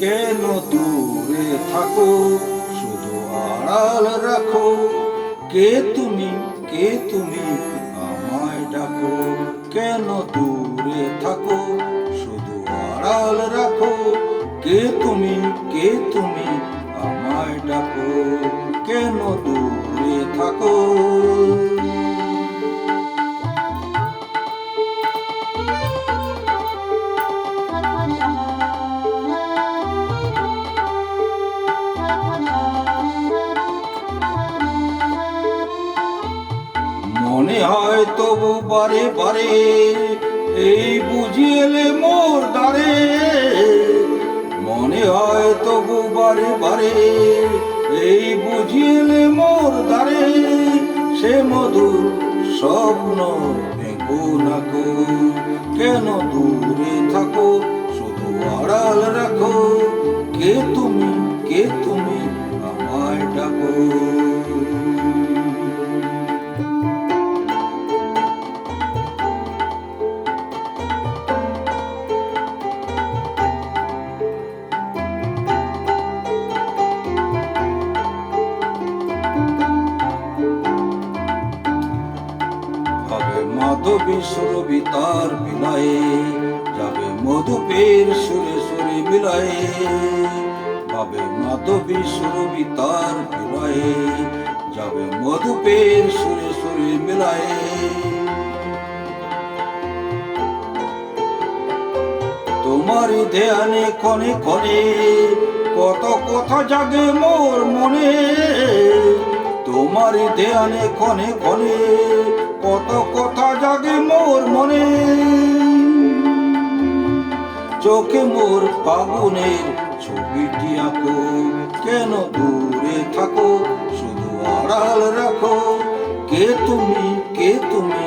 কেন দূরে থাকো, শুধু আড়াল রাখো। কে তুমি, কে তুমি, আমায় ডাকো। কেন দূরে থাকো, শুধু আড়াল রাখো। কে তুমি, কে তুমি, আমায় ডাকো। কেন দূরে থাকো। মনে হয় তবু বারে বারে, এই বুঝিয়েলে মোর দ্বারে। মনে হয় তবু বারে বারে, এই বুঝিয়েলে মোর দ্বারে। সে মধুর স্বপ্ন ভেঙো নাকো। কেন দূরে থাকো, শুধু আড়াল রাখো। কে তুমি, কে তুমি, আমায় ডাকো। মাধবী সুরভি তার বিলায়ে, যাবে মধুপের সুরে সুরে মিলায়ে। ভাবে মাধবী সুরভি তার বিলায়ে, যাবে মধুপের সুরে সুরে মিলায়ে। তোমারই ধ্যানে ক্ষণে ক্ষণে, কত কথা জাগে মোর মনে। তোমারই ধ্যানে ক্ষণে ক্ষণে, কত কথা জাগে মোর মনে। চোখে মোর ফাগুনের ছবিটি আঁকো। কেন দূরে থাকো, শুধু আড়াল রাখো। কে তুমি, কে তুমি,